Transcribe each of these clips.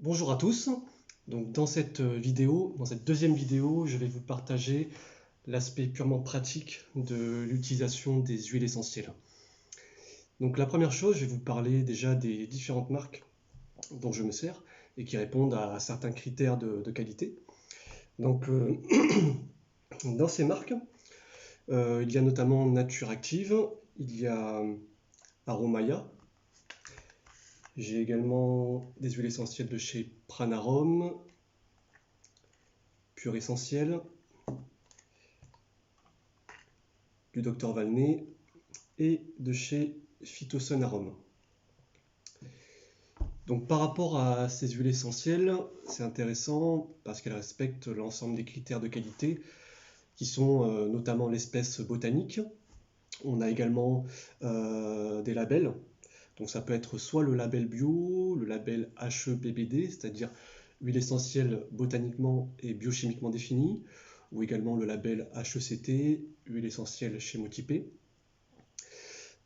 Bonjour à tous. Donc dans cette deuxième vidéo, je vais vous partager l'aspect purement pratique de l'utilisation des huiles essentielles. Donc la première chose, je vais vous parler déjà des différentes marques dont je me sers et qui répondent à certains critères de qualité. Donc dans ces marques, il y a notamment Nature Active, il y a Aromaya. J'ai également des huiles essentielles de chez Pranarum, Pure Essentiel, du Dr Valnet et de chez Phytosun Arome. Donc par rapport à ces huiles essentielles, c'est intéressant parce qu'elles respectent l'ensemble des critères de qualité qui sont notamment l'espèce botanique. On a également des labels. Donc ça peut être soit le label bio, le label HEBBD, c'est-à-dire huile essentielle botaniquement et biochimiquement définie, ou également le label HECT, huile essentielle chémotypée.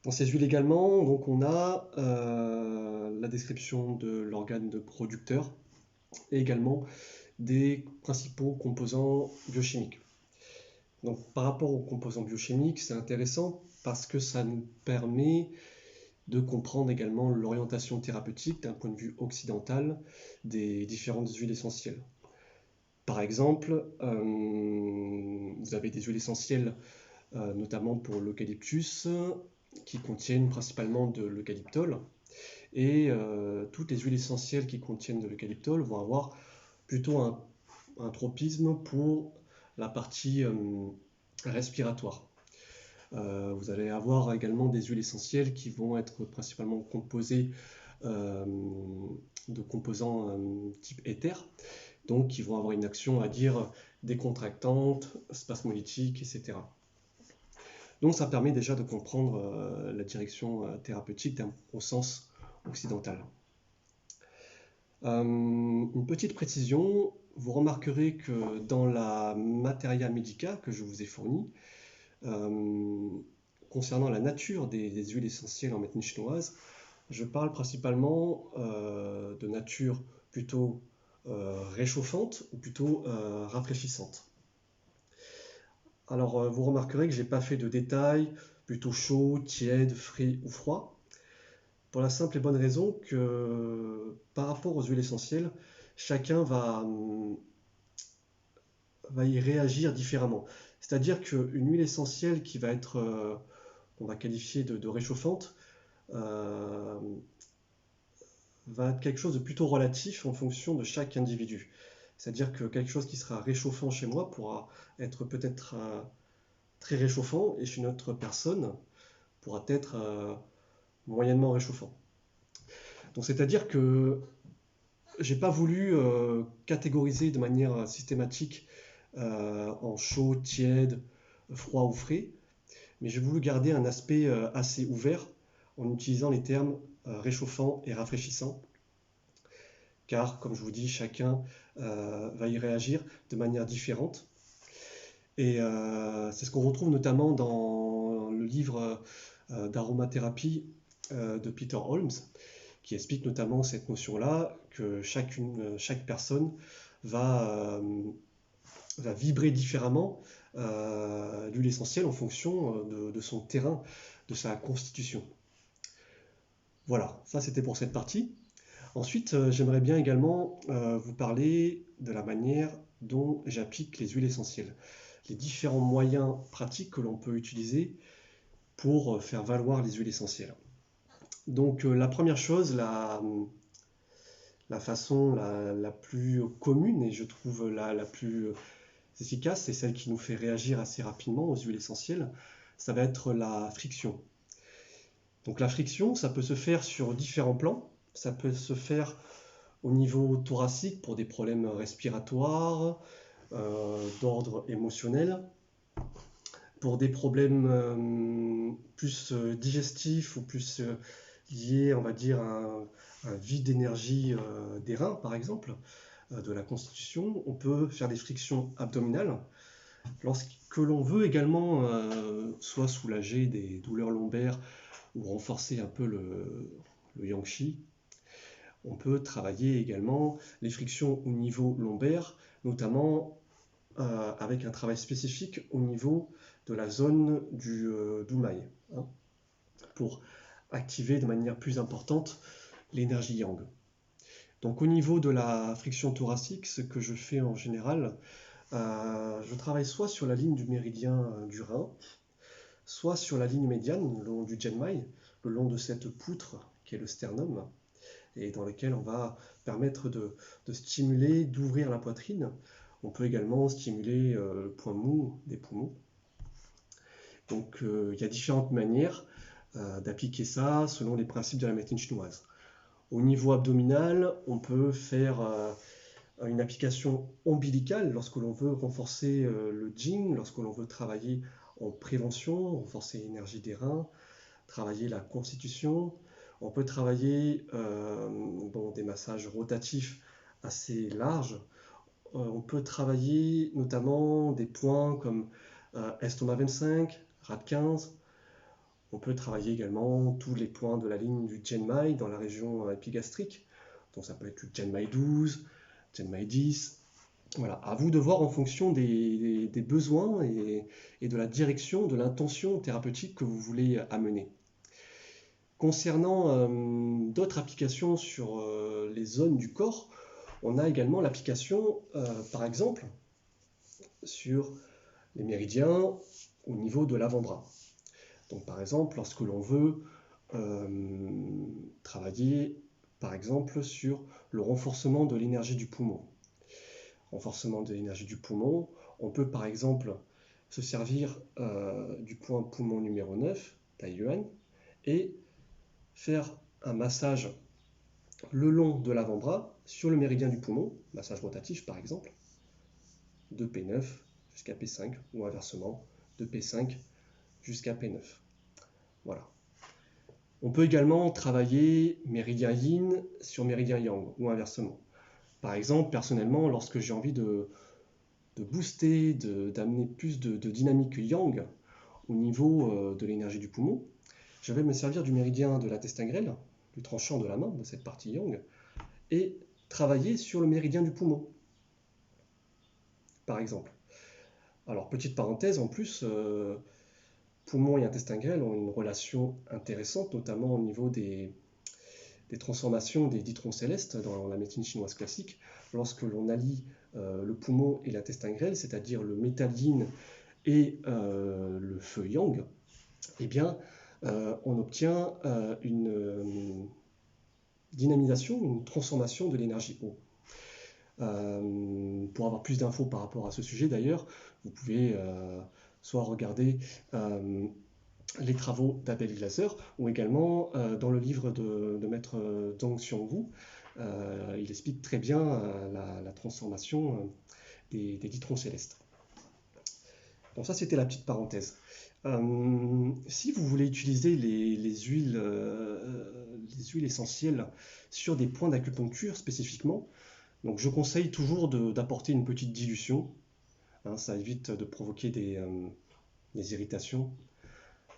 Dans ces huiles également, donc on a la description de l'organe de producteur et également des principaux composants biochimiques. Donc par rapport aux composants biochimiques, c'est intéressant parce que ça nous permet de comprendre également l'orientation thérapeutique d'un point de vue occidental des différentes huiles essentielles. Par exemple, vous avez des huiles essentielles notamment pour l'eucalyptus qui contiennent principalement de l'eucalyptol et toutes les huiles essentielles qui contiennent de l'eucalyptol vont avoir plutôt un tropisme pour la partie respiratoire. Vous allez avoir également des huiles essentielles qui vont être principalement composées de composants type éther, donc qui vont avoir une action à dire décontractante, spasmolytique, etc. Donc ça permet déjà de comprendre la direction thérapeutique au sens occidental. Une petite précision, vous remarquerez que dans la materia medica que je vous ai fournie, concernant la nature des huiles essentielles en médecine chinoise, je parle principalement de nature plutôt réchauffante ou plutôt rafraîchissante. Alors vous remarquerez que je n'ai pas fait de détails, plutôt chaud, tiède, frais ou froid, pour la simple et bonne raison que par rapport aux huiles essentielles, chacun va y réagir différemment. C'est-à-dire qu'une huile essentielle qui va être, qu'on va qualifier de réchauffante, va être quelque chose de plutôt relatif en fonction de chaque individu. C'est-à-dire que quelque chose qui sera réchauffant chez moi pourra être peut-être très réchauffant et chez une autre personne pourra être moyennement réchauffant. Donc c'est-à-dire que j'ai pas voulu catégoriser de manière systématique en chaud, tiède, froid ou frais, mais j'ai voulu garder un aspect assez ouvert en utilisant les termes réchauffant et rafraîchissant, car comme je vous dis, chacun va y réagir de manière différente. Et c'est ce qu'on retrouve notamment dans le livre d'aromathérapie de Peter Holmes, qui explique notamment cette notion-là, que chaque personne va vibrer différemment l'huile essentielle en fonction de son terrain, de sa constitution. Voilà, ça c'était pour cette partie. Ensuite, j'aimerais bien également vous parler de la manière dont j'applique les huiles essentielles, les différents moyens pratiques que l'on peut utiliser pour faire valoir les huiles essentielles. Donc la première chose, la façon la plus commune et je trouve la plus efficace, c'est celle qui nous fait réagir assez rapidement aux huiles essentielles, ça va être la friction. Donc la friction, ça peut se faire sur différents plans. Ça peut se faire au niveau thoracique pour des problèmes respiratoires, d'ordre émotionnel, pour des problèmes plus digestifs ou plus liés, on va dire, à un vide d'énergie des reins, par exemple, de la constitution. On peut faire des frictions abdominales. Lorsque l'on veut également soit soulager des douleurs lombaires ou renforcer un peu le yang-chi, On peut travailler également les frictions au niveau lombaire, notamment avec un travail spécifique au niveau de la zone du doumaï, hein, pour activer de manière plus importante l'énergie yang. Donc au niveau de la friction thoracique, ce que je fais en général, je travaille soit sur la ligne du méridien du rein, soit sur la ligne médiane, le long du genmai, le long de cette poutre qui est le sternum, et dans lequel on va permettre de stimuler, d'ouvrir la poitrine. On peut également stimuler le point mou des poumons. Donc il y a différentes manières d'appliquer ça selon les principes de la médecine chinoise. Au niveau abdominal, on peut faire une application ombilicale lorsque l'on veut renforcer le jing, lorsque l'on veut travailler en prévention, renforcer l'énergie des reins, travailler la constitution. On peut travailler des massages rotatifs assez larges. On peut travailler notamment des points comme estomac 25, rate 15. On peut travailler également tous les points de la ligne du genmai dans la région épigastrique. Donc ça peut être le genmai 12, genmai 10. Voilà, à vous de voir en fonction des besoins et de la direction, de l'intention thérapeutique que vous voulez amener. Concernant d'autres applications sur les zones du corps, on a également l'application, par exemple, sur les méridiens au niveau de l'avant-bras. Donc, par exemple, lorsque l'on veut travailler, par exemple, sur le renforcement de l'énergie du poumon. Renforcement de l'énergie du poumon, on peut, par exemple, se servir du point poumon numéro 9, Taiyuan, et faire un massage le long de l'avant-bras sur le méridien du poumon, massage rotatif par exemple, de P9 jusqu'à P5 ou inversement de P5 jusqu'à P9. Voilà. On peut également travailler méridien yin sur méridien yang ou inversement. Par exemple, personnellement, lorsque j'ai envie de booster, d'amener plus de dynamique yang au niveau de l'énergie du poumon, je vais me servir du méridien de l'intestin grêle, du tranchant de la main, de cette partie yang, et travailler sur le méridien du poumon, par exemple. Alors, petite parenthèse, en plus, poumon et intestin grêle ont une relation intéressante, notamment au niveau des transformations des dithron célestes dans la médecine chinoise classique. Lorsque l'on allie le poumon et l'intestin grêle, c'est-à-dire le métal yin et le feu yang, eh bien, on obtient une dynamisation, une transformation de l'énergie eau. Pour avoir plus d'infos par rapport à ce sujet d'ailleurs, vous pouvez soit regarder les travaux d'Abel Glaser ou également dans le livre de maître Zhang Xiongwu, il explique très bien la transformation des dithron célestes. Donc ça c'était la petite parenthèse. Si vous voulez utiliser les huiles essentielles sur des points d'acupuncture spécifiquement, donc je conseille toujours d'apporter une petite dilution, hein, ça évite de provoquer des irritations.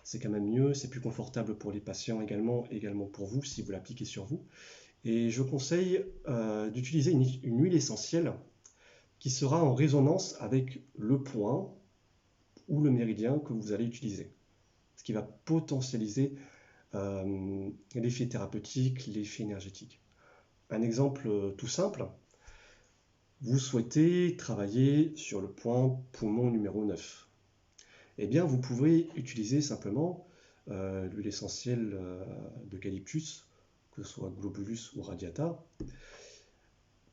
C'est quand même mieux, c'est plus confortable pour les patients également pour vous si vous l'appliquez sur vous. Et je conseille d'utiliser une huile essentielle qui sera en résonance avec le point ou le méridien que vous allez utiliser. Ce qui va potentialiser l'effet thérapeutique, l'effet énergétique. Un exemple tout simple, vous souhaitez travailler sur le point poumon numéro 9. Eh bien, vous pouvez utiliser simplement l'huile essentielle d'eucalyptus, que ce soit globulus ou radiata,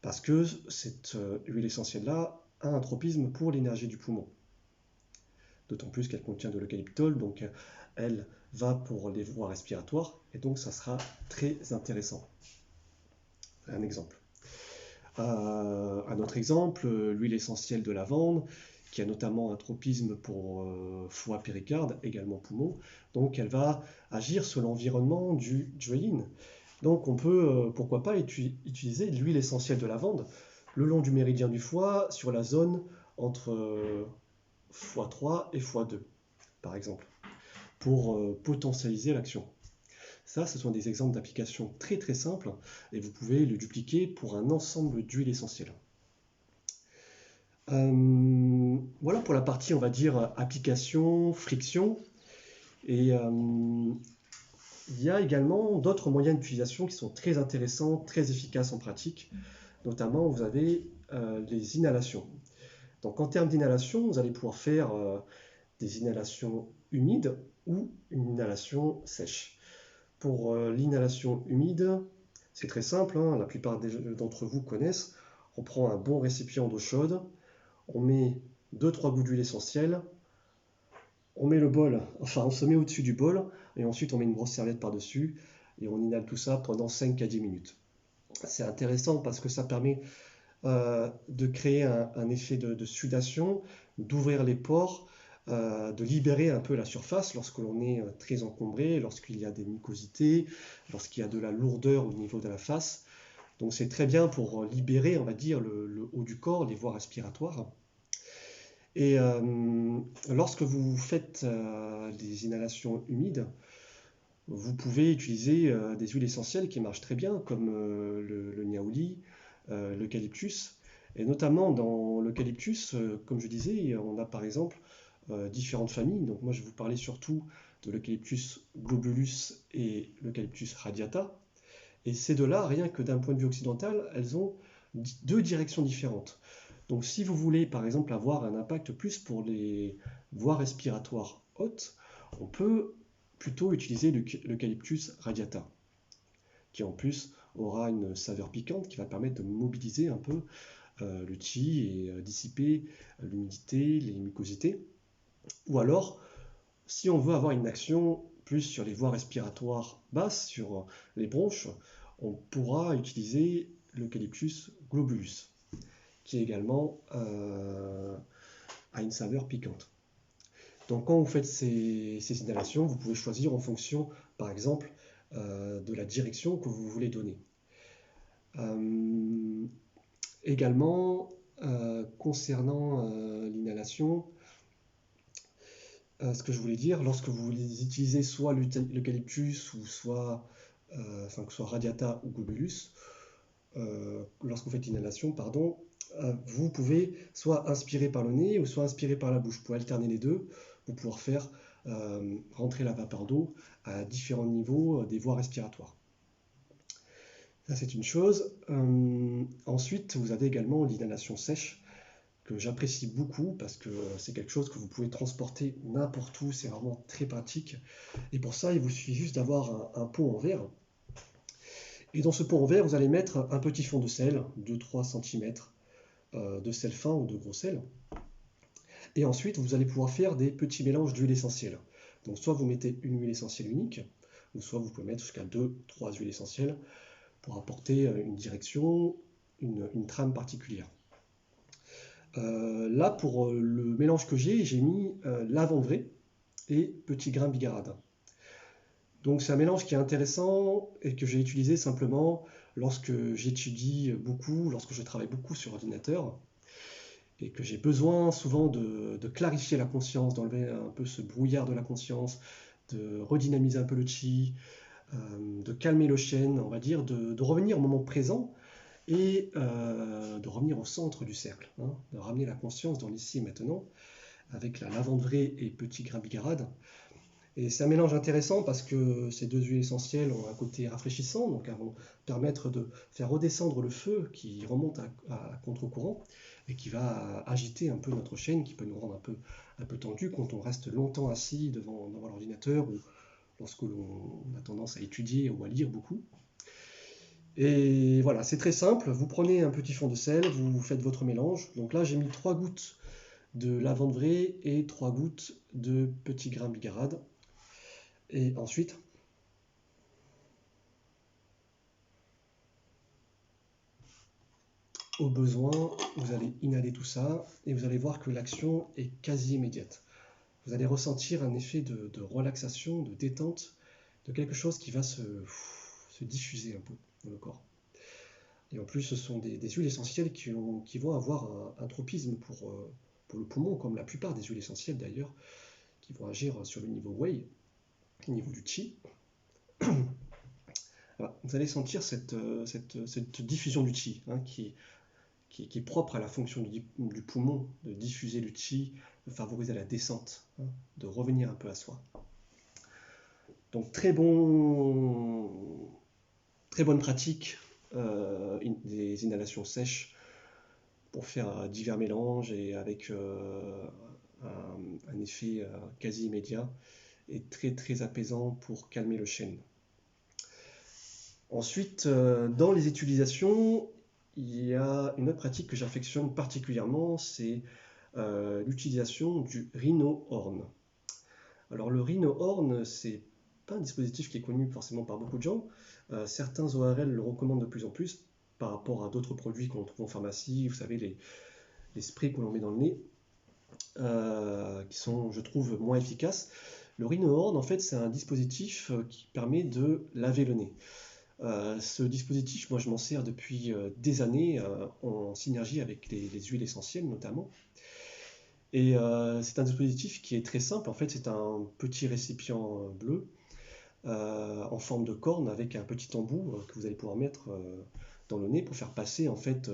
parce que cette huile essentielle-là a un tropisme pour l'énergie du poumon. D'autant plus qu'elle contient de l'eucalyptol, donc elle va pour les voies respiratoires, et donc ça sera très intéressant. Un exemple. Un autre exemple, l'huile essentielle de lavande, qui a notamment un tropisme pour foie péricarde, également poumon, donc elle va agir sur l'environnement du yin. Donc on peut, pourquoi pas, utiliser l'huile essentielle de lavande le long du méridien du foie, sur la zone entre x3 et x2, par exemple, pour potentialiser l'action. Ça, ce sont des exemples d'applications très très simples et vous pouvez le dupliquer pour un ensemble d'huiles essentielles. Voilà pour la partie, on va dire, application, friction. Et il y a également d'autres moyens d'utilisation qui sont très intéressants, très efficaces en pratique. Notamment, vous avez les inhalations. Donc en termes d'inhalation, vous allez pouvoir faire des inhalations humides ou une inhalation sèche. Pour l'inhalation humide, c'est très simple, hein, la plupart d'entre vous connaissent. On prend un bon récipient d'eau chaude, on met 2-3 gouttes d'huile essentielle, on met le bol, enfin on se met au-dessus du bol, et ensuite on met une grosse serviette par-dessus, et on inhale tout ça pendant 5 à 10 minutes. C'est intéressant parce que ça permet de créer un effet de sudation, d'ouvrir les pores, de libérer un peu la surface lorsque l'on est très encombré, lorsqu'il y a des mucosités, lorsqu'il y a de la lourdeur au niveau de la face. Donc c'est très bien pour libérer, on va dire, le haut du corps, les voies respiratoires. Et lorsque vous faites des inhalations humides, vous pouvez utiliser des huiles essentielles qui marchent très bien, comme le niaouli, l'eucalyptus. Et notamment dans l'eucalyptus, comme je disais, on a par exemple différentes familles. Donc moi je vais vous parler surtout de l'eucalyptus globulus et l'eucalyptus radiata. Et ces deux-là, rien que d'un point de vue occidental, elles ont deux directions différentes. Donc si vous voulez par exemple avoir un impact plus pour les voies respiratoires hautes, on peut plutôt utiliser l'eucalyptus radiata, qui en plus aura une saveur piquante qui va permettre de mobiliser un peu le chi et dissiper l'humidité, les mucosités. Ou alors, si on veut avoir une action plus sur les voies respiratoires basses, sur les bronches, on pourra utiliser l'eucalyptus globulus, qui également a une saveur piquante. Donc quand vous faites ces inhalations, vous pouvez choisir en fonction, par exemple, de la direction que vous voulez donner. Également, concernant l'inhalation, ce que je voulais dire, lorsque vous utilisez soit l'eucalyptus ou soit, que ce soit radiata ou globulus, lorsque vous faites l'inhalation, pardon, vous pouvez soit inspirer par le nez ou soit inspirer par la bouche. Vous pouvez alterner les deux pour pouvoir faire rentrer la vapeur d'eau à différents niveaux des voies respiratoires. Ça, c'est une chose. Ensuite, vous avez également l'inhalation sèche, que j'apprécie beaucoup parce que c'est quelque chose que vous pouvez transporter n'importe où, c'est vraiment très pratique. Et pour ça, il vous suffit juste d'avoir un pot en verre. Et dans ce pot en verre, vous allez mettre un petit fond de sel, 2-3 cm de sel fin ou de gros sel. Et ensuite, vous allez pouvoir faire des petits mélanges d'huile essentielle. Donc soit vous mettez une huile essentielle unique, ou soit vous pouvez mettre jusqu'à 2-3 huiles essentielles pour apporter une direction, une trame particulière. Là, pour le mélange que j'ai mis lavande vraie et petit grain bigarade. Donc c'est un mélange qui est intéressant et que j'ai utilisé simplement lorsque j'étudie beaucoup, lorsque je travaille beaucoup sur ordinateur et que j'ai besoin souvent de clarifier la conscience, d'enlever un peu ce brouillard de la conscience, de redynamiser un peu le chi, de calmer le chien, on va dire, de revenir au moment présent et de revenir au centre du cercle, hein, de ramener la conscience dans l'ici et maintenant avec la lavande vraie et petit grain bigarade. Et c'est un mélange intéressant parce que ces deux huiles essentielles ont un côté rafraîchissant, donc elles vont permettre de faire redescendre le feu qui remonte à contre-courant et qui va agiter un peu notre chaîne, qui peut nous rendre un peu tendu quand on reste longtemps assis devant l'ordinateur ou lorsque l'on a tendance à étudier ou à lire beaucoup. Et voilà, c'est très simple. Vous prenez un petit fond de sel, vous faites votre mélange. Donc là, j'ai mis 3 gouttes de lavande vraie et 3 gouttes de petit grain bigarade. Et ensuite, au besoin, vous allez inhaler tout ça et vous allez voir que l'action est quasi immédiate. Vous allez ressentir un effet de relaxation, de détente, de quelque chose qui va se diffuser un peu dans le corps. Et en plus, ce sont des huiles essentielles qui vont avoir un tropisme pour le poumon, comme la plupart des huiles essentielles d'ailleurs, qui vont agir sur le niveau wei, au niveau du chi. Voilà. Vous allez sentir cette diffusion du chi, hein, qui est propre à la fonction du poumon, de diffuser le chi, de favoriser la descente, hein, de revenir un peu à soi. Donc très bonne pratique des inhalations sèches pour faire divers mélanges et avec un effet quasi immédiat et très très apaisant pour calmer le chêne. Ensuite, dans les utilisations, il y a une autre pratique que j'affectionne particulièrement, c'est l'utilisation du rhino horn. Alors le rhino horn, c'est pas un dispositif qui est connu forcément par beaucoup de gens. Certains ORL le recommandent de plus en plus par rapport à d'autres produits qu'on trouve en pharmacie, vous savez, les sprays que l'on met dans le nez, qui sont, je trouve, moins efficaces. Le rhino horn, en fait, c'est un dispositif qui permet de laver le nez. Ce dispositif, moi je m'en sers depuis des années en synergie avec les huiles essentielles notamment. Et c'est un dispositif qui est très simple. En fait, c'est un petit récipient bleu en forme de corne avec un petit embout que vous allez pouvoir mettre dans le nez pour faire passer en fait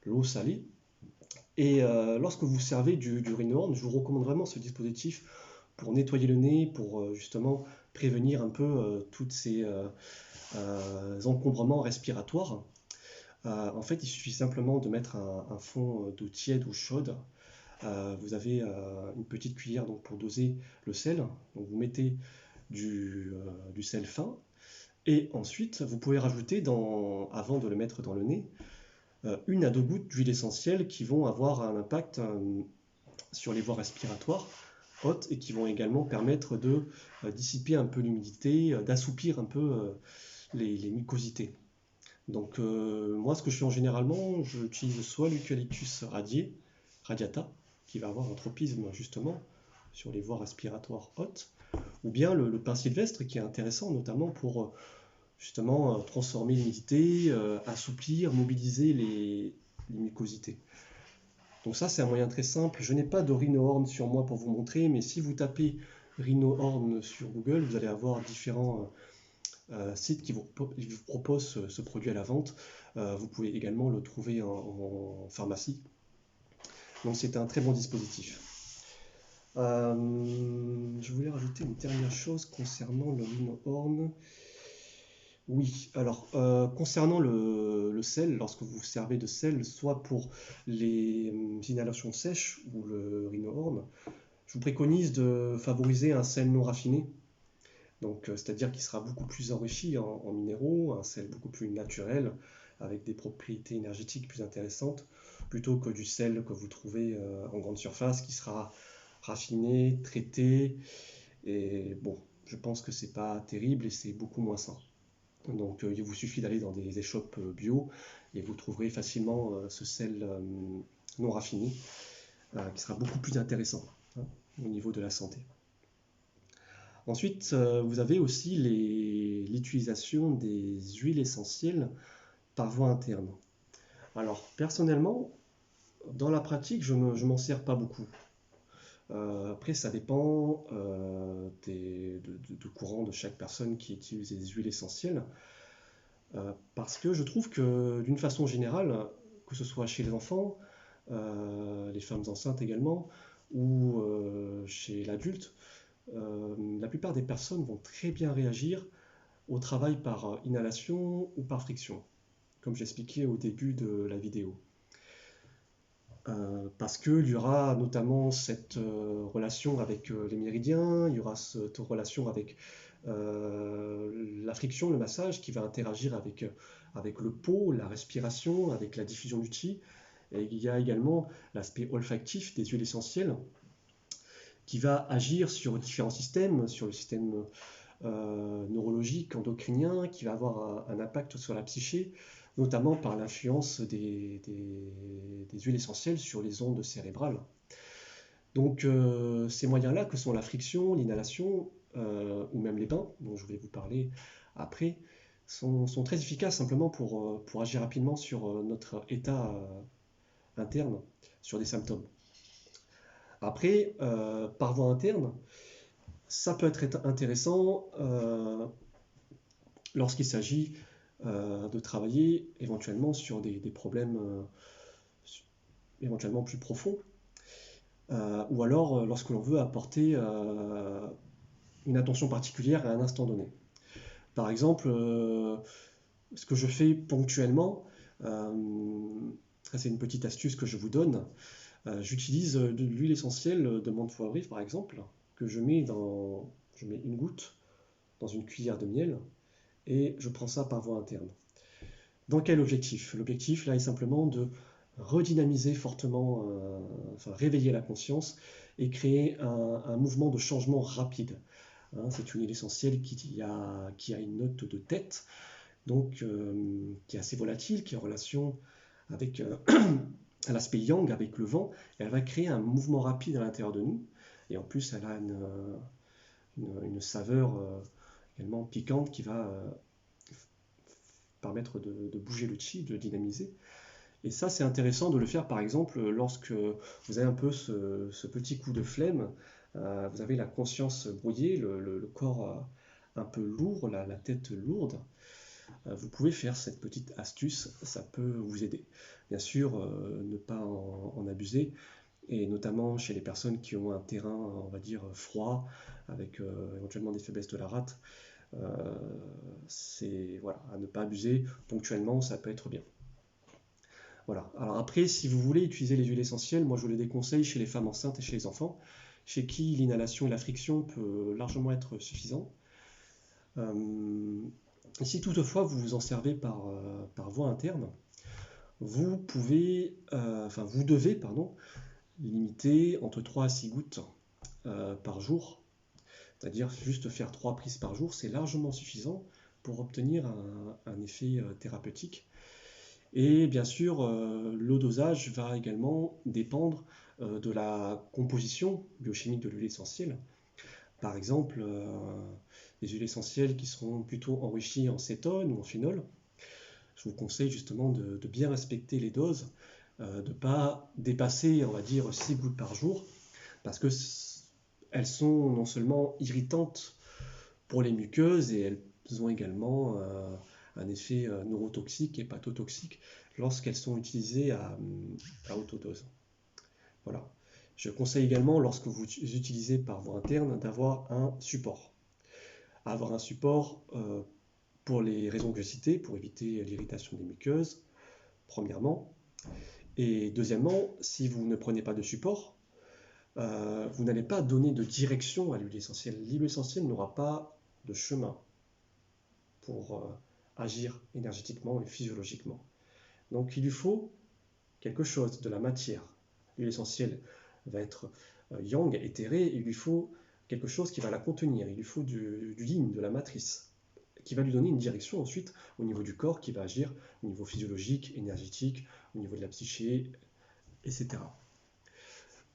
l'eau salée. Et lorsque vous servez du rhino horn, je vous recommande vraiment ce dispositif pour nettoyer le nez, pour justement prévenir un peu toutes ces encombrements respiratoires. En fait, il suffit simplement de mettre un fond d'eau tiède ou chaude. Vous avez une petite cuillère donc, pour doser le sel. Donc, vous mettez du sel fin. Et ensuite, vous pouvez rajouter, avant de le mettre dans le nez, 1 à 2 gouttes d'huile essentielle qui vont avoir un impact sur les voies respiratoires hautes et qui vont également permettre de dissiper un peu l'humidité, d'assouplir un peu les mucosités. Donc moi, ce que je fais généralement, j'utilise soit l'eucalyptus radiata, qui va avoir un tropisme justement sur les voies respiratoires hautes, ou bien le pin sylvestre qui est intéressant notamment pour justement transformer l'humidité, assouplir, mobiliser les mucosités. Donc ça, c'est un moyen très simple. Je n'ai pas de rhino horn sur moi pour vous montrer, mais si vous tapez rhino horn sur Google, vous allez avoir différents sites qui vous proposent ce produit à la vente. Vous pouvez également le trouver en pharmacie. Donc c'est un très bon dispositif. Je voulais rajouter une dernière chose concernant le rhino horn. Oui, alors concernant le sel, lorsque vous servez de sel, soit pour les inhalations sèches ou le rhino horn, je vous préconise de favoriser un sel non raffiné. Donc, c'est-à-dire qu'il sera beaucoup plus enrichi en minéraux, un sel beaucoup plus naturel, avec des propriétés énergétiques plus intéressantes, plutôt que du sel que vous trouvez en grande surface, qui sera raffiné, traité, et bon, je pense que c'est pas terrible et c'est beaucoup moins sain. Donc, il vous suffit d'aller dans des échoppes bio et vous trouverez facilement ce sel non raffiné, qui sera beaucoup plus intéressant, hein, au niveau de la santé. Ensuite, vous avez aussi l'utilisation des huiles essentielles par voie interne. Alors, personnellement, dans la pratique, je m'en sers pas beaucoup. Après, ça dépend du courant de chaque personne qui utilise les huiles essentielles. Parce que je trouve que, d'une façon générale, que ce soit chez les enfants, les femmes enceintes également, ou chez l'adulte, la plupart des personnes vont très bien réagir au travail par inhalation ou par friction, comme j'expliquais au début de la vidéo. Parce qu'il y aura notamment cette relation avec les méridiens, il y aura cette relation avec la friction, le massage, qui va interagir avec le pot, la respiration, avec la diffusion du chi. Et il y a également l'aspect olfactif des huiles essentielles, qui va agir sur différents systèmes, sur le système neurologique, endocrinien, qui va avoir un impact sur la psyché, notamment par l'influence des huiles essentielles sur les ondes cérébrales. Donc ces moyens-là, que sont la friction, l'inhalation, ou même les bains, dont je vais vous parler après, sont très efficaces simplement pour agir rapidement sur notre état interne, sur des symptômes. Après, par voie interne, ça peut être intéressant lorsqu'il s'agit de travailler éventuellement sur des problèmes éventuellement plus profonds, ou alors lorsque l'on veut apporter une attention particulière à un instant donné. Par exemple, ce que je fais ponctuellement, c'est une petite astuce que je vous donne. J'utilise de l'huile essentielle de menthe poivrée, par exemple, que je mets une goutte dans une cuillère de miel et je prends ça par voie interne. Dans quel objectif? L'objectif là est simplement de redynamiser fortement, enfin réveiller la conscience et créer un mouvement de changement rapide. Hein, c'est une huile essentielle qui a une note de tête, donc qui est assez volatile, qui est en relation avec l'aspect yang, avec le vent, et elle va créer un mouvement rapide à l'intérieur de nous. Et en plus, elle a une saveur également piquante qui va permettre de bouger le chi, de le dynamiser. Et ça, c'est intéressant de le faire, par exemple, lorsque vous avez un peu ce petit coup de flemme, vous avez la conscience brouillée, le corps un peu lourd, la tête lourde. Vous pouvez faire cette petite astuce, ça peut vous aider. Bien sûr, ne pas en abuser, et notamment chez les personnes qui ont un terrain, on va dire, froid, avec éventuellement des faiblesses de la rate. C'est voilà, à ne pas abuser ponctuellement, ça peut être bien. Voilà. Alors après, si vous voulez utiliser les huiles essentielles, moi je vous les déconseille chez les femmes enceintes et chez les enfants, chez qui l'inhalation et la friction peut largement être suffisant. Si toutefois vous vous en servez par voie interne, vous devez, limiter entre 3 à 6 gouttes par jour, c'est-à-dire juste faire 3 prises par jour, c'est largement suffisant pour obtenir un effet thérapeutique. Et bien sûr, le dosage va également dépendre de la composition biochimique de l'huile essentielle. Par exemple, des huiles essentielles qui seront plutôt enrichies en cétone ou en phénol. Je vous conseille justement de bien respecter les doses, de ne pas dépasser, on va dire, 6 gouttes par jour, parce que elles sont non seulement irritantes pour les muqueuses, et elles ont également un effet neurotoxique et hépatotoxique lorsqu'elles sont utilisées à haute dose. Voilà. Je conseille également, lorsque vous utilisez par voie interne, d'avoir un support. Avoir un support pour les raisons que j'ai citées, pour éviter l'irritation des muqueuses, premièrement. Et deuxièmement, si vous ne prenez pas de support, vous n'allez pas donner de direction à l'huile essentielle. L'huile essentielle n'aura pas de chemin pour agir énergétiquement et physiologiquement. Donc il lui faut quelque chose, de la matière. L'huile essentielle va être yang, éthérée, et il lui faut quelque chose qui va la contenir. Il lui faut du yin, de la matrice, qui va lui donner une direction ensuite au niveau du corps, qui va agir au niveau physiologique, énergétique, au niveau de la psyché, etc.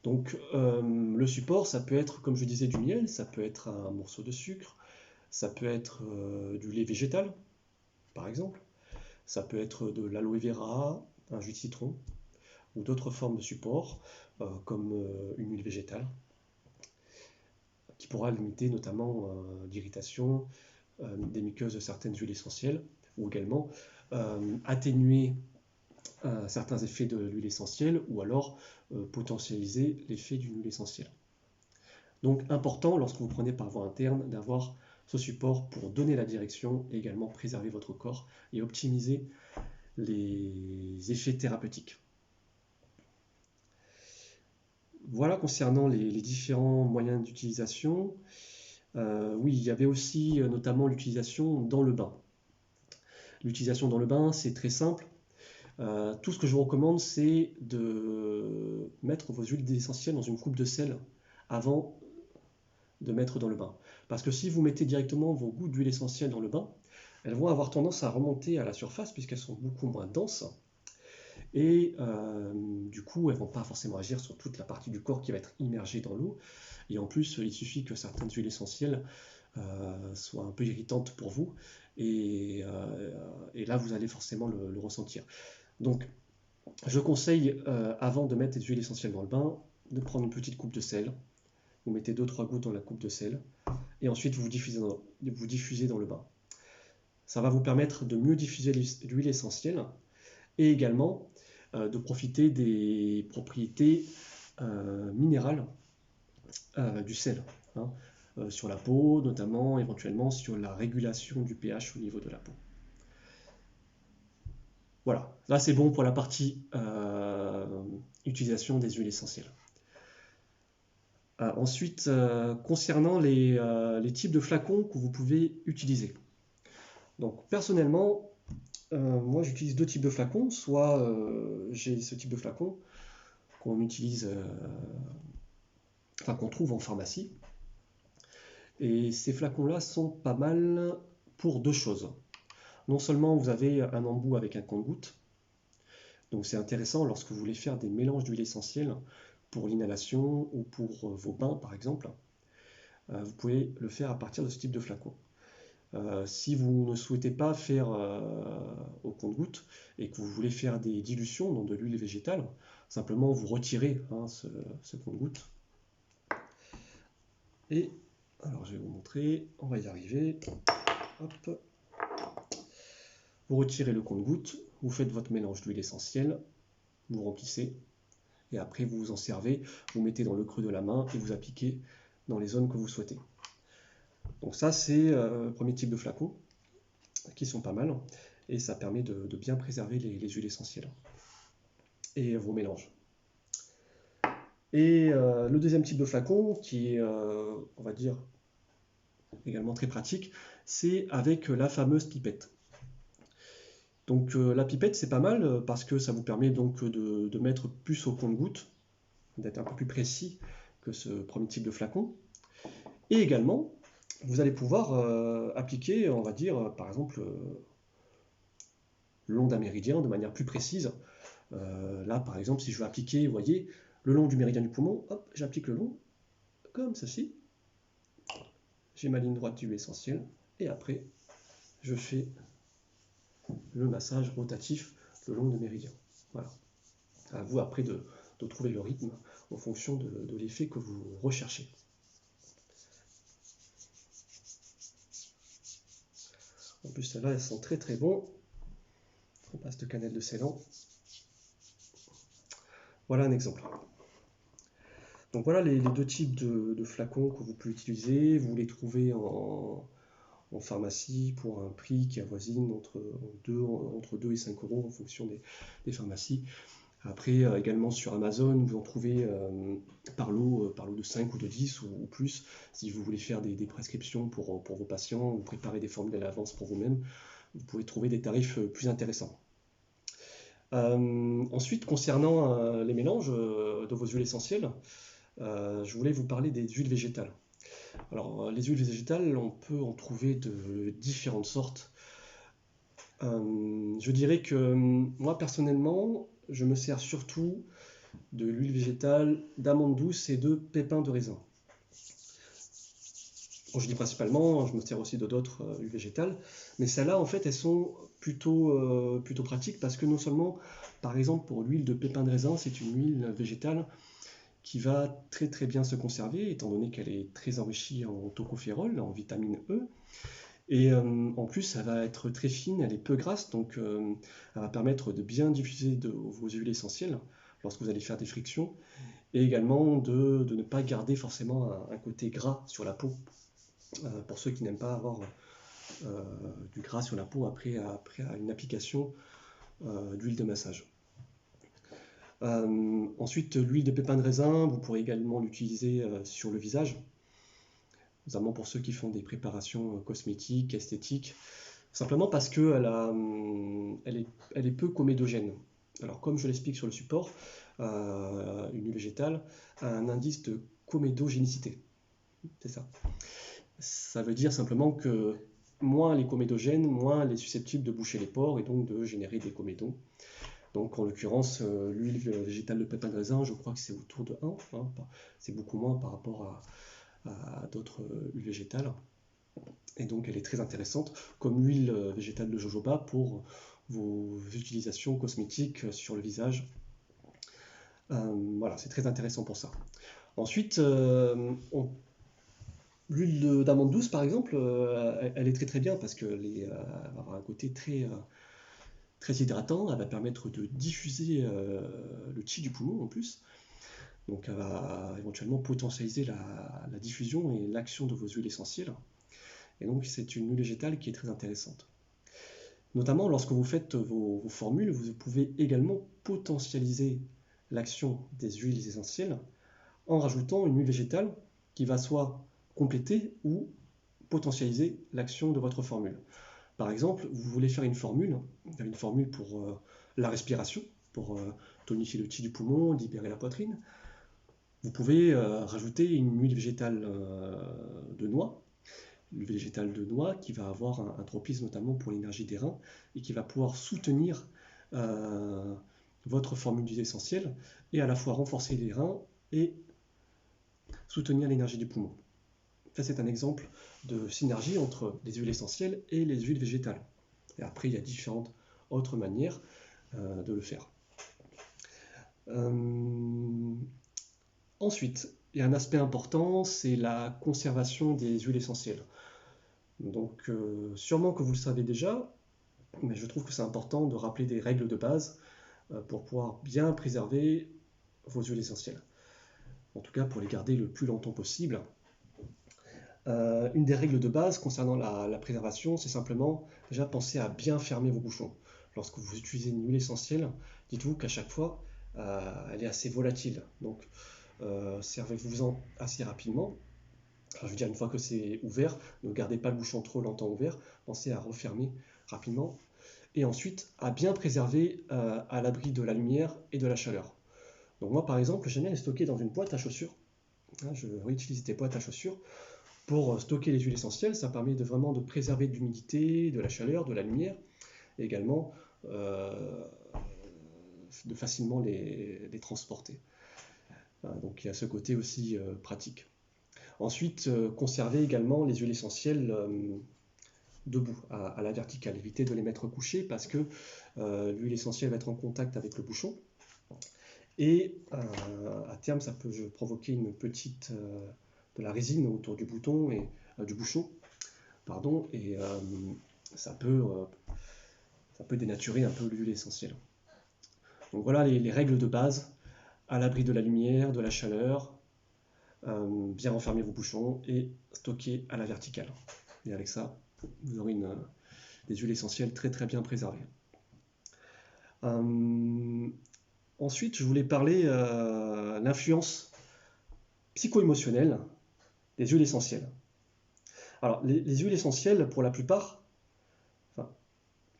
Donc le support, ça peut être, comme je disais, du miel, ça peut être un morceau de sucre, ça peut être du lait végétal, par exemple, ça peut être de l'aloe vera, un jus de citron, ou d'autres formes de support, comme une huile végétale, qui pourra limiter notamment l'irritation des muqueuses de certaines huiles essentielles, ou également atténuer certains effets de l'huile essentielle, ou alors potentialiser l'effet d'une huile essentielle. Donc important, lorsque vous prenez par voie interne, d'avoir ce support pour donner la direction et également préserver votre corps et optimiser les effets thérapeutiques. Voilà concernant les différents moyens d'utilisation. Oui, il y avait aussi notamment l'utilisation dans le bain. L'utilisation dans le bain, c'est très simple. Tout ce que je vous recommande, c'est de mettre vos huiles essentielles dans une coupe de sel avant de mettre dans le bain. Parce que si vous mettez directement vos gouttes d'huile essentielle dans le bain, elles vont avoir tendance à remonter à la surface puisqu'elles sont beaucoup moins denses. Et du coup, elles ne vont pas forcément agir sur toute la partie du corps qui va être immergée dans l'eau. Et en plus, il suffit que certaines huiles essentielles soient un peu irritantes pour vous. Et là, vous allez forcément le ressentir. Donc, je conseille, avant de mettre les huiles essentielles dans le bain, de prendre une petite coupe de sel. Vous mettez 2-3 gouttes dans la coupe de sel. Et ensuite, vous diffusez dans le bain. Ça va vous permettre de mieux diffuser l'huile essentielle et également de profiter des propriétés minérales du sel, hein, sur la peau, notamment éventuellement sur la régulation du pH au niveau de la peau. Voilà, là c'est bon pour la partie utilisation des huiles essentielles. Ensuite, concernant les types de flacons que vous pouvez utiliser. Donc personnellement, moi j'utilise deux types de flacons. Soit j'ai ce type de flacon qu'on utilise, enfin qu'on trouve en pharmacie. Et ces flacons-là sont pas mal pour deux choses. Non seulement vous avez un embout avec un compte-gouttes, donc c'est intéressant lorsque vous voulez faire des mélanges d'huile essentielle pour l'inhalation ou pour vos bains par exemple. Vous pouvez le faire à partir de ce type de flacon. Si vous ne souhaitez pas faire au compte-gouttes et que vous voulez faire des dilutions dans de l'huile végétale, simplement vous retirez ce compte-gouttes. Et alors je vais vous montrer, on va y arriver. Hop. Vous retirez le compte-gouttes, vous faites votre mélange d'huile essentielle, vous remplissez et après vous vous en servez, vous mettez dans le creux de la main et vous appliquez dans les zones que vous souhaitez. Donc ça c'est le premier type de flacon qui sont pas mal et ça permet de bien préserver les huiles essentielles et vos mélanges. Et le deuxième type de flacon qui est, on va dire, également très pratique, c'est avec la fameuse pipette. Donc la pipette c'est pas mal parce que ça vous permet donc de mettre plus au compte-gouttes, d'être un peu plus précis que ce premier type de flacon. Et également, vous allez pouvoir appliquer, on va dire, par exemple, le long d'un méridien de manière plus précise. Là, par exemple, si je veux appliquer, vous voyez, le long du méridien du poumon, hop, j'applique le long, comme ceci. J'ai ma ligne droite d'huile essentielle, et après, je fais le massage rotatif le long du méridien. Voilà. À vous après de trouver le rythme en fonction de l'effet que vous recherchez. En plus, celles-là, elles sont très très bon. On passe de cannelle de Ceylan. Voilà un exemple. Donc voilà les deux types de flacons que vous pouvez utiliser. Vous les trouvez en pharmacie pour un prix qui avoisine entre 2 et 5 euros en fonction des pharmacies. Après, également sur Amazon, vous en trouvez par lot de 5 ou de 10 ou plus. Si vous voulez faire des prescriptions pour vos patients ou préparer des formules à l'avance pour vous-même, vous pouvez trouver des tarifs plus intéressants. Ensuite, concernant les mélanges de vos huiles essentielles, je voulais vous parler des huiles végétales. Alors, les huiles végétales, on peut en trouver de différentes sortes. Je dirais que moi, personnellement, je me sers surtout de l'huile végétale d'amande douce et de pépins de raisin. Bon, je dis principalement, je me sers aussi d'autres huiles végétales, mais celles-là, en fait, elles sont plutôt pratiques parce que non seulement, par exemple, pour l'huile de pépins de raisin, c'est une huile végétale qui va très très bien se conserver, étant donné qu'elle est très enrichie en tocopherol, en vitamine E. Et en plus, elle va être très fine, elle est peu grasse, donc elle va permettre de bien diffuser vos huiles essentielles lorsque vous allez faire des frictions, et également de ne pas garder forcément un côté gras sur la peau, pour ceux qui n'aiment pas avoir du gras sur la peau après une application d'huile de massage. Ensuite, l'huile de pépins de raisin, vous pourrez également l'utiliser sur le visage, notamment pour ceux qui font des préparations cosmétiques, esthétiques, simplement parce qu'elle est peu comédogène. Alors comme je l'explique sur le support, une huile végétale a un indice de comédogénicité. C'est ça. Ça veut dire simplement que moins elle est comédogène, moins elle est susceptible de boucher les pores et donc de générer des comédons. Donc en l'occurrence, l'huile végétale de pépins de raisin, je crois que c'est autour de 1, hein, c'est beaucoup moins par rapport à d'autres huiles végétales. Et donc elle est très intéressante comme l'huile végétale de jojoba pour vos utilisations cosmétiques sur le visage. Voilà, c'est très intéressant pour ça. Ensuite, L'huile d'amande douce, par exemple, elle est très très bien parce qu'elle va avoir un côté très hydratant. Elle va permettre de diffuser le qi du poumon en plus. Donc elle va éventuellement potentialiser la diffusion et l'action de vos huiles essentielles. Et donc c'est une huile végétale qui est très intéressante. Notamment lorsque vous faites vos formules, vous pouvez également potentialiser l'action des huiles essentielles en rajoutant une huile végétale qui va soit compléter ou potentialiser l'action de votre formule. Par exemple, vous voulez faire une formule pour la respiration, pour tonifier le qi du poumon, libérer la poitrine. Vous pouvez rajouter une huile végétale de noix, l'huile végétale de noix qui va avoir un tropisme notamment pour l'énergie des reins et qui va pouvoir soutenir euh, votre formule d'huile essentielle et à la fois renforcer les reins et soutenir l'énergie du poumon. Ça, c'est un exemple de synergie entre les huiles essentielles et les huiles végétales. Et après, il y a différentes autres manières de le faire. Ensuite, il y a un aspect important, c'est la conservation des huiles essentielles. Donc, sûrement que vous le savez déjà, mais je trouve que c'est important de rappeler des règles de base pour pouvoir bien préserver vos huiles essentielles. En tout cas, pour les garder le plus longtemps possible. Une des règles de base concernant la préservation, c'est simplement déjà penser à bien fermer vos bouchons. Lorsque vous utilisez une huile essentielle, dites-vous qu'à chaque fois, elle est assez volatile. Donc, servez-vous-en assez rapidement. Enfin, je veux dire, une fois que c'est ouvert, ne gardez pas le bouchon trop longtemps ouvert. Pensez à refermer rapidement. Et ensuite, à bien préserver à l'abri de la lumière et de la chaleur. Donc moi, par exemple, j'aime bien les stocker dans une boîte à chaussures. Je réutilise des boîtes à chaussures pour stocker les huiles essentielles. Ça permet vraiment de préserver de l'humidité, de la chaleur, de la lumière, et également de facilement les transporter. Donc il y a ce côté aussi pratique. Ensuite, conserver également les huiles essentielles debout, à la verticale. Éviter de les mettre couchées parce que l'huile essentielle va être en contact avec le bouchon. Et à terme, ça peut provoquer une petite de la résine autour du bouton et du bouchon, pardon, et ça peut dénaturer un peu l'huile essentielle. Donc voilà les règles de base, à l'abri de la lumière, de la chaleur, bien refermer vos bouchons et stocker à la verticale. Et avec ça, vous aurez des huiles essentielles très très bien préservées. Ensuite, je voulais parler de l'influence psycho-émotionnelle des huiles essentielles. Alors, les huiles essentielles, pour la plupart, enfin,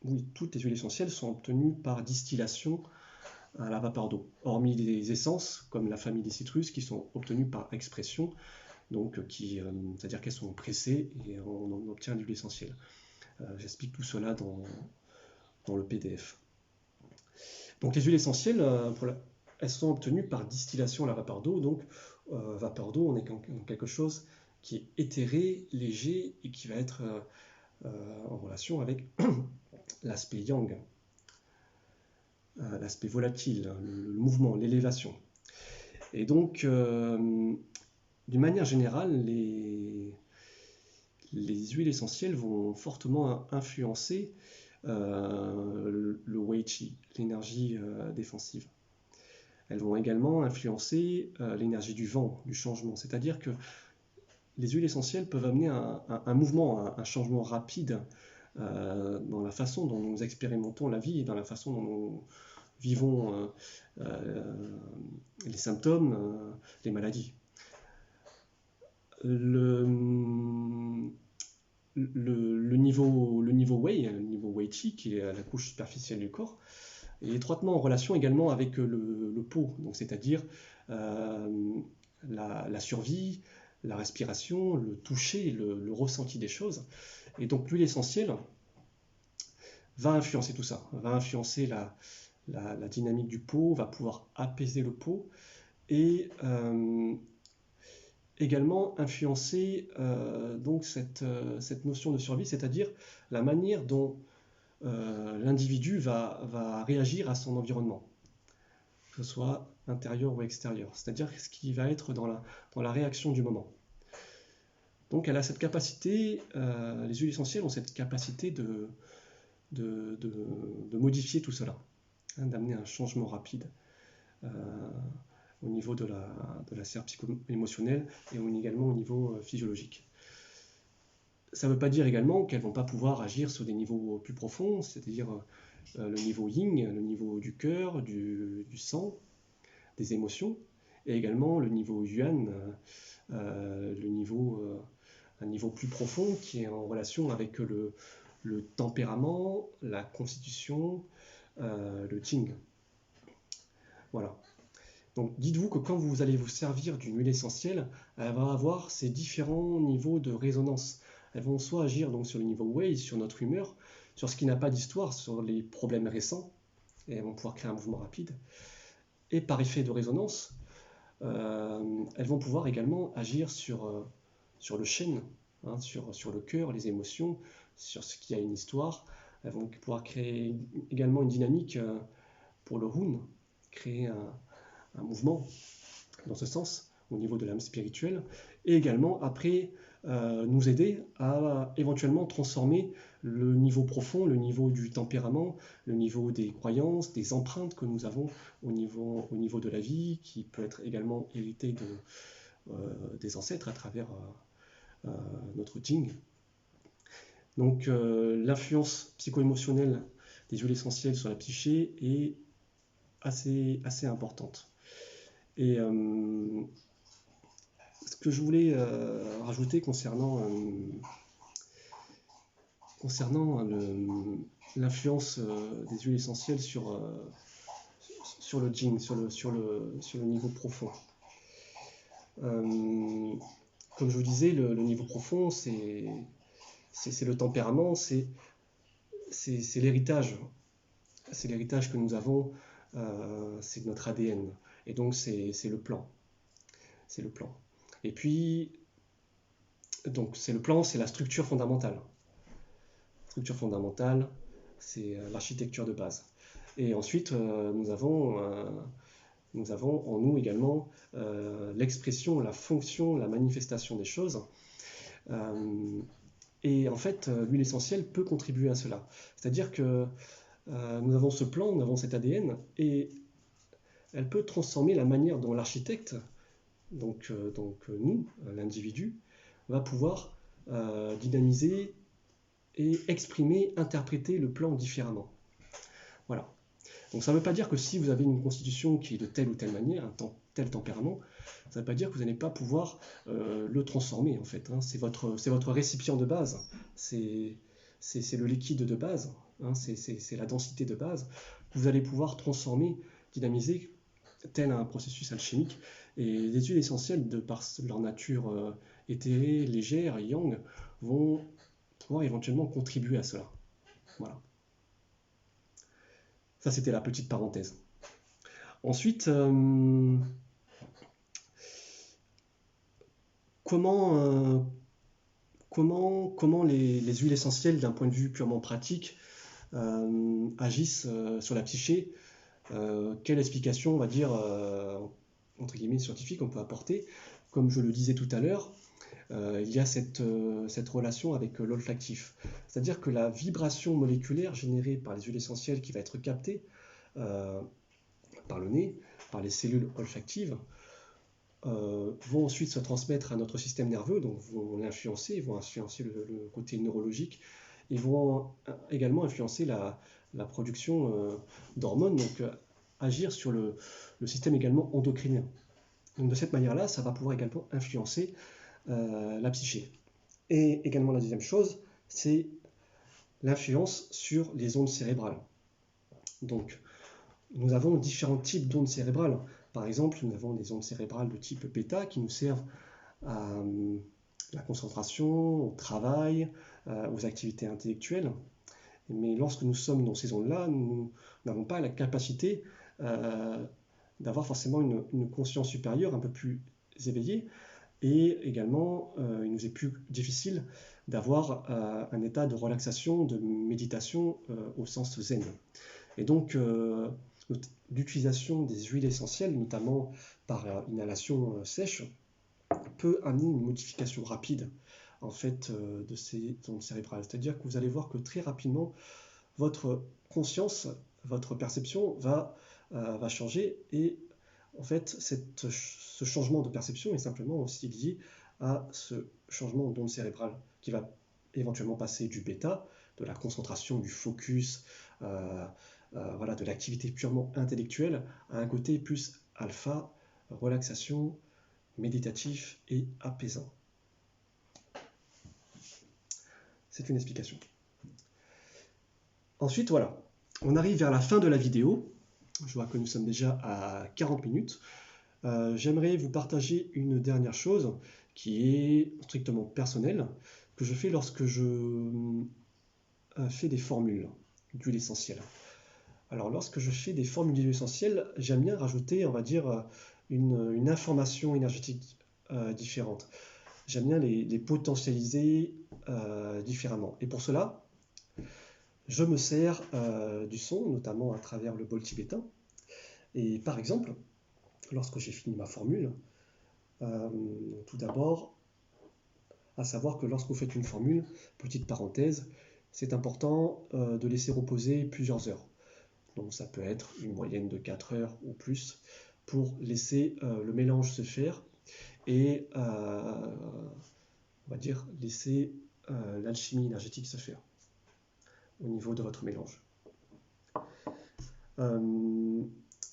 oui, toutes les huiles essentielles sont obtenues par distillation à la vapeur d'eau, hormis les essences, comme la famille des citrus, qui sont obtenues par expression, donc c'est-à-dire qu'elles sont pressées et on obtient l'huile essentielle. J'explique tout cela dans le PDF. Donc les huiles essentielles, elles sont obtenues par distillation à la vapeur d'eau, donc vapeur d'eau, on est dans quelque chose qui est éthéré, léger et qui va être en relation avec l'aspect yang, l'aspect volatile, le mouvement, l'élévation. Et donc, d'une manière générale, les huiles essentielles vont fortement influencer le Wei Qi, l'énergie défensive. Elles vont également influencer l'énergie du vent, du changement. C'est-à-dire que les huiles essentielles peuvent amener un mouvement, un changement rapide dans la façon dont nous expérimentons la vie et dans la façon dont nous vivons les symptômes, les maladies. Le niveau Wei, le niveau Wei Qi, qui est la couche superficielle du corps, est étroitement en relation également avec le po, donc c'est-à-dire la survie, la respiration, le toucher, le ressenti des choses. Et donc l'huile essentielle va influencer tout ça, va influencer la dynamique du po, va pouvoir apaiser le po et également influencer donc cette notion de survie, c'est-à-dire la manière dont l'individu va réagir à son environnement, que ce soit intérieur ou extérieur, c'est-à-dire ce qui va être dans la réaction du moment. Donc elle a cette capacité, les huiles essentielles ont cette capacité de modifier tout cela, hein, d'amener un changement rapide au niveau de la sphère psycho-émotionnelle et également au niveau physiologique. Ça ne veut pas dire également qu'elles ne vont pas pouvoir agir sur des niveaux plus profonds, c'est-à-dire le niveau yin, le niveau du cœur, du sang, des émotions, et également le niveau yuan, un niveau plus profond qui est en relation avec le tempérament, la constitution, le qing. Voilà. Donc dites-vous que quand vous allez vous servir d'une huile essentielle, elle va avoir ces différents niveaux de résonance. Elles vont soit agir donc sur le niveau wei, sur notre humeur, sur ce qui n'a pas d'histoire, sur les problèmes récents, et elles vont pouvoir créer un mouvement rapide. Et par effet de résonance, elles vont pouvoir également agir sur le shen, hein, sur le cœur, les émotions, sur ce qui a une histoire. Elles vont pouvoir créer également une dynamique pour le rune, créer un mouvement dans ce sens, au niveau de l'âme spirituelle, et également après nous aider à éventuellement transformer le niveau profond, le niveau du tempérament, le niveau des croyances, des empreintes que nous avons au niveau de la vie, qui peut être également hérité des ancêtres à travers notre Jing. Donc l'influence psycho-émotionnelle des huiles essentielles sur la psyché est assez importante. Et ce que je voulais rajouter concernant l'influence des huiles essentielles sur le Jing, sur le niveau profond. Comme je vous disais, le niveau profond, c'est le tempérament, c'est l'héritage. C'est l'héritage que nous avons, c'est notre ADN. Et donc c'est le plan. C'est le plan. Et puis, donc c'est le plan, c'est la structure fondamentale. Structure fondamentale, c'est l'architecture de base. Et ensuite, nous avons en nous également l'expression, la fonction, la manifestation des choses. Et en fait, l'huile essentielle peut contribuer à cela. C'est-à-dire que nous avons ce plan, nous avons cet ADN, et elle peut transformer la manière dont l'architecte, donc nous, l'individu, va pouvoir dynamiser et exprimer, interpréter le plan différemment. Voilà. Donc ça ne veut pas dire que si vous avez une constitution qui est de telle ou telle manière, tel tempérament, ça ne veut pas dire que vous n'allez pas pouvoir le transformer en fait. Hein. C'est votre récipient de base, c'est le liquide de base, hein. C'est la densité de base que vous allez pouvoir transformer, dynamiser, tel un processus alchimique. Et les huiles essentielles, de par leur nature éthérée, légère et yang, vont pouvoir éventuellement contribuer à cela. Voilà. Ça, c'était la petite parenthèse. Ensuite, comment les huiles essentielles, d'un point de vue purement pratique, agissent sur la psyché? Quelle explication, on va dire, entre guillemets, scientifique on peut apporter? Comme je le disais tout à l'heure, il y a cette relation avec l'olfactif. C'est-à-dire que la vibration moléculaire générée par les huiles essentielles qui va être captée par le nez, par les cellules olfactives, vont ensuite se transmettre à notre système nerveux, donc vont l'influencer, vont influencer le côté neurologique, et vont également influencer la production d'hormones, donc agir sur le système également endocrinien. Donc de cette manière-là, ça va pouvoir également influencer la psyché. Et également la deuxième chose, c'est l'influence sur les ondes cérébrales. Donc, nous avons différents types d'ondes cérébrales. Par exemple, nous avons des ondes cérébrales de type bêta qui nous servent à la concentration, au travail, aux activités intellectuelles. Mais lorsque nous sommes dans ces ondes-là, nous n'avons pas la capacité d'avoir forcément une conscience supérieure un peu plus éveillée. Et également, il nous est plus difficile d'avoir un état de relaxation, de méditation au sens zen. Et donc, l'utilisation des huiles essentielles, notamment par inhalation sèche, peut amener une modification rapide en fait de ces ondes cérébrales. C'est-à-dire que vous allez voir que très rapidement, votre conscience, votre perception va changer, et en fait ce changement de perception est simplement aussi lié à ce changement d'onde cérébrale qui va éventuellement passer du bêta, de la concentration, du focus, voilà, de l'activité purement intellectuelle, à un côté plus alpha, relaxation, méditatif et apaisant. C'est une explication. Ensuite, voilà, on arrive vers la fin de la vidéo. Je vois que nous sommes déjà à 40 minutes. J'aimerais vous partager une dernière chose qui est strictement personnelle, que je fais lorsque je fais des formules d'huile essentielle. Alors, lorsque je fais des formules d'huile essentielle, j'aime bien rajouter, on va dire, une information énergétique différente. J'aime bien les potentialiser différemment. Et pour cela, je me sers du son, notamment à travers le bol tibétain. Et par exemple, lorsque j'ai fini ma formule, tout d'abord, à savoir que lorsque vous faites une formule, petite parenthèse, c'est important de laisser reposer plusieurs heures. Donc ça peut être une moyenne de 4 heures ou plus pour laisser le mélange se faire et on va dire laisser l'alchimie énergétique se faire au niveau de votre mélange.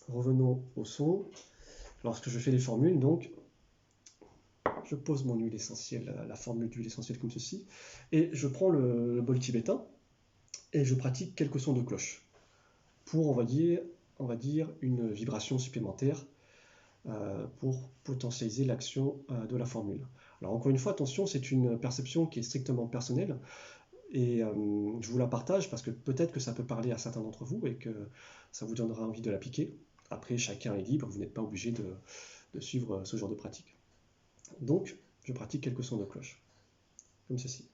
Revenons au son. Lorsque je fais les formules, donc, je pose mon huile essentielle, la formule d'huile essentielle comme ceci, et je prends le bol tibétain et je pratique quelques sons de cloche pour, on va dire une vibration supplémentaire pour potentialiser l'action de la formule. Alors encore une fois, attention, c'est une perception qui est strictement personnelle, et je vous la partage parce que peut-être que ça peut parler à certains d'entre vous et que ça vous donnera envie de l'appliquer. Après, chacun est libre, vous n'êtes pas obligé de suivre ce genre de pratique. Donc, je pratique quelques sons de cloche, comme ceci.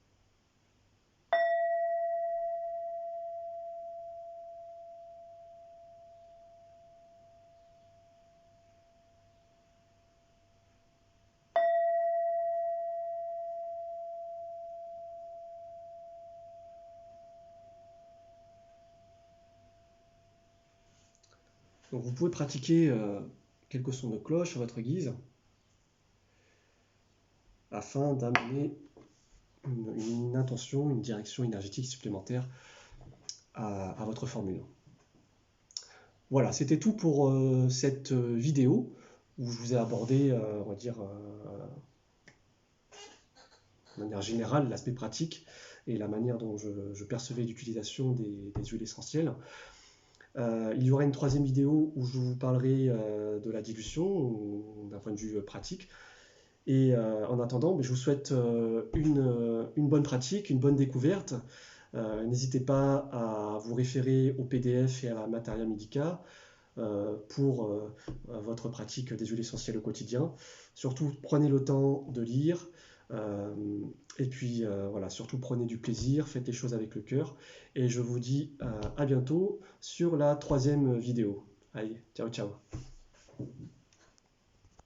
Donc, vous pouvez pratiquer quelques sons de cloche à votre guise afin d'amener une intention, une direction énergétique supplémentaire à votre formule. Voilà, c'était tout pour cette vidéo où je vous ai abordé, on va dire, de manière générale, l'aspect pratique et la manière dont je percevais l'utilisation des huiles essentielles. Il y aura une troisième vidéo où je vous parlerai de la dilution d'un point de vue pratique. Et en attendant, je vous souhaite une bonne pratique, une bonne découverte. N'hésitez pas à vous référer au PDF et à la Materia Medica pour votre pratique des huiles essentielles au quotidien. Surtout, prenez le temps de lire. Et puis voilà, surtout prenez du plaisir, faites les choses avec le cœur. Et je vous dis à bientôt sur la troisième vidéo. Allez, ciao ciao.